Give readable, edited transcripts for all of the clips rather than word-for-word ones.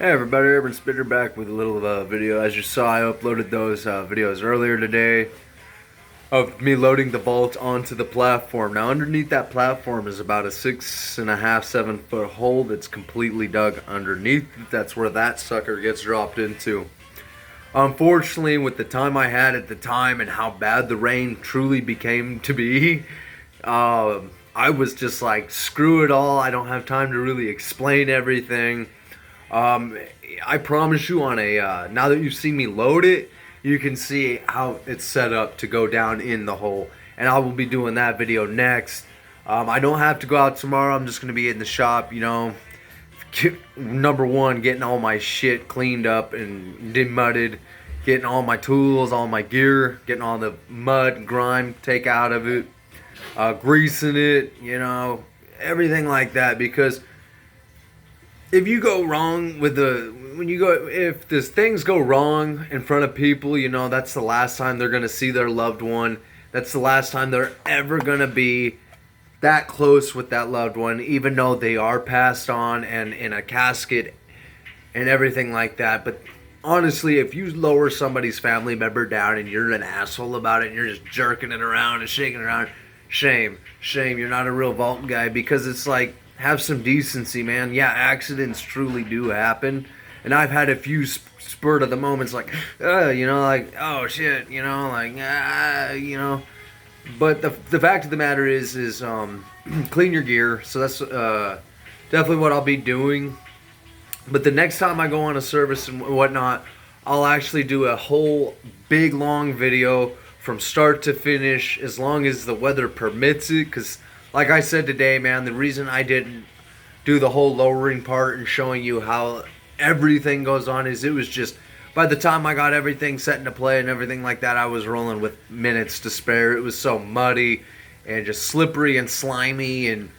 Hey everybody, Urban Spitter back with a little video. As you saw, I uploaded those videos earlier today of me loading the vault onto the platform. Now underneath that platform is about a 6.5, 7 foot hole that's completely dug underneath. That's where that sucker gets dropped into. Unfortunately, with the time I had at the time and how bad the rain truly became to be, I was just like, screw it all. I don't have time to really explain everything. I promise you on a, now that you've seen me load it, you can see how it's set up to go down in the hole. And I will be doing that video next. I don't have to go out tomorrow. I'm just going to be in the shop, number one, getting all my shit cleaned up and demudded, getting all my tools, all my gear, getting all the mud and grime take out of it, greasing it, everything like that, because if you go wrong with if these things go wrong in front of people, that's the last time they're going to see their loved one. That's the last time they're ever going to be that close with that loved one, even though they are passed on and in a casket and everything like that. But honestly, if you lower somebody's family member down and you're an asshole about it and you're just jerking it around and shaking it around, shame. You're not a real vault guy, because it's like, have some decency, man. Yeah, accidents truly do happen, and I've had a few spurt of the moments like, oh shit, But the fact of the matter is clean your gear. So that's definitely what I'll be doing. But the next time I go on a service and whatnot, I'll actually do a whole big long video from start to finish, as long as the weather permits it. Because like I said today, man, the reason I didn't do the whole lowering part and showing you how everything goes on is it was just, by the time I got everything set into play and everything like that, I was rolling with minutes to spare. It was so muddy and just slippery and slimy, and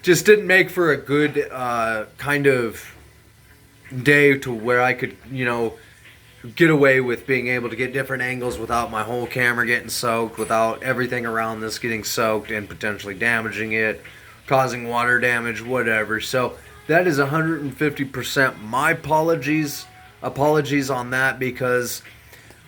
just didn't make for a good kind of day to where I could, get away with being able to get different angles without my whole camera getting soaked, without everything around this getting soaked and potentially damaging it, causing water damage, whatever. So that is 150% my apologies on that, because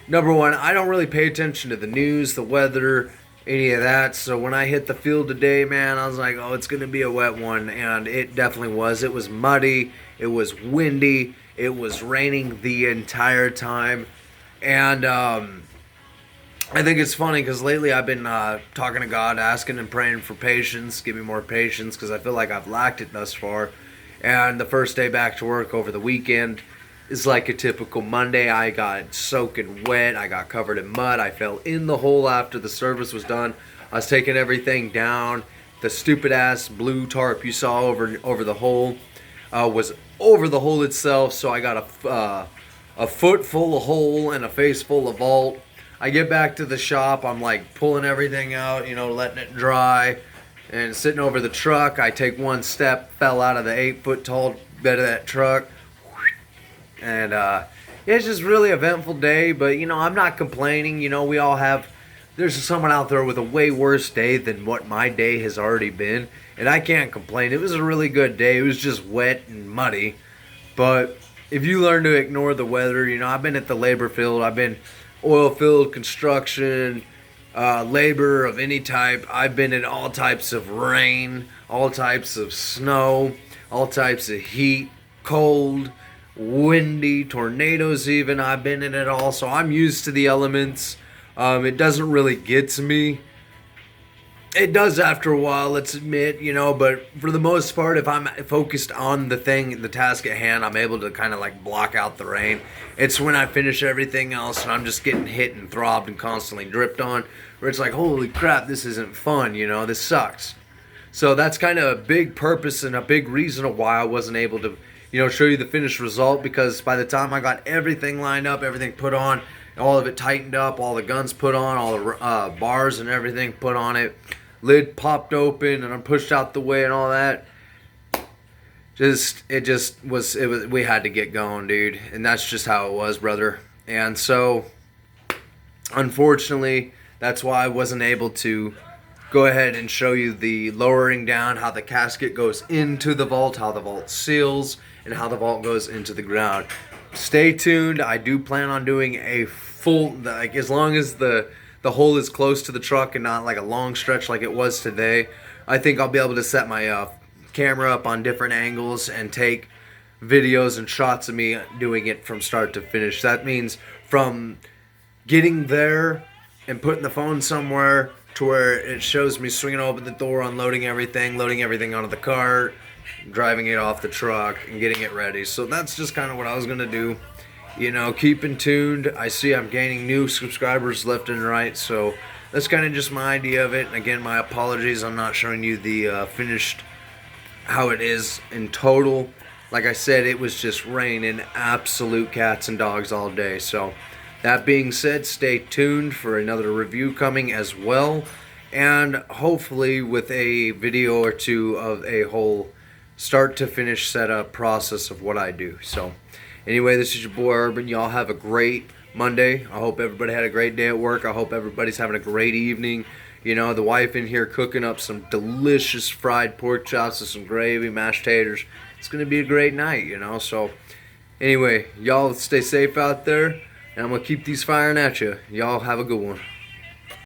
number one, I don't really pay attention to the news, the weather, any of that. So when I hit the field today, man, I was like, oh, it's going to be a wet one. And it definitely was. It was muddy. It was windy. It was raining the entire time. And I think it's funny because lately I've been talking to God, asking and praying for patience. Give me more patience, because I feel like I've lacked it thus far. And the first day back to work over the weekend is like a typical Monday. I got soaking wet. I got covered in mud. I fell in the hole after the service was done. I was taking everything down. The stupid ass blue tarp you saw over the hole was over the hole itself. So I got a foot full of hole and a face full of vault. I get back to the shop. I'm like pulling everything out, letting it dry, and sitting over the truck. I take one step, fell out of the 8-foot tall bed of that truck. And it's just really eventful day, but I'm not complaining. We all have, there's someone out there with a way worse day than what my day has already been, and I can't complain. It was a really good day. It was just wet and muddy, but if you learn to ignore the weather, I've been at the labor field, I've been oil field, construction, labor of any type. I've been in all types of rain, all types of snow, all types of heat, cold, windy, tornadoes even. I've been in it all, so I'm used to the elements. It doesn't really get to me. It does after a while, let's admit, but for the most part, if I'm focused on the task at hand, I'm able to kind of like block out the rain. It's when I finish everything else and I'm just getting hit and throbbed and constantly dripped on, where it's like, holy crap, this isn't fun, this sucks. So that's kind of a big purpose and a big reason of why I wasn't able to show you the finished result, because by the time I got everything lined up, everything put on, all of it tightened up, all the guns put on, all the bars and everything put on it, lid popped open and I pushed out the way and all that, we had to get going, dude. And that's just how it was, brother. And so unfortunately, that's why I wasn't able to go ahead and show you the lowering down, how the casket goes into the vault, how the vault seals, and how the vault goes into the ground. Stay tuned. I do plan on doing a full, like, as long as the hole is close to the truck and not like a long stretch like it was today, I think I'll be able to set my camera up on different angles and take videos and shots of me doing it from start to finish. That means from getting there and putting the phone somewhere to where it shows me swinging open the door, unloading everything, loading everything onto the cart, driving it off the truck, and getting it ready. So that's just kind of what I was going to do. You know, keeping tuned. I see I'm gaining new subscribers left and right, so that's kind of just my idea of it. And again, my apologies, I'm not showing you the finished, how it is in total. Like I said, it was just raining absolute cats and dogs all day. So that being said, stay tuned for another review coming as well, and hopefully with a video or two of a whole start to finish setup process of what I do. So anyway, this is your boy Urban. Y'all have a great Monday. I hope everybody had a great day at work. I hope everybody's having a great evening. You know, the wife in here cooking up some delicious fried pork chops with some gravy, mashed taters. It's going to be a great night, you know. So anyway, y'all stay safe out there, and I'm going to keep these firing at you. Y'all have a good one.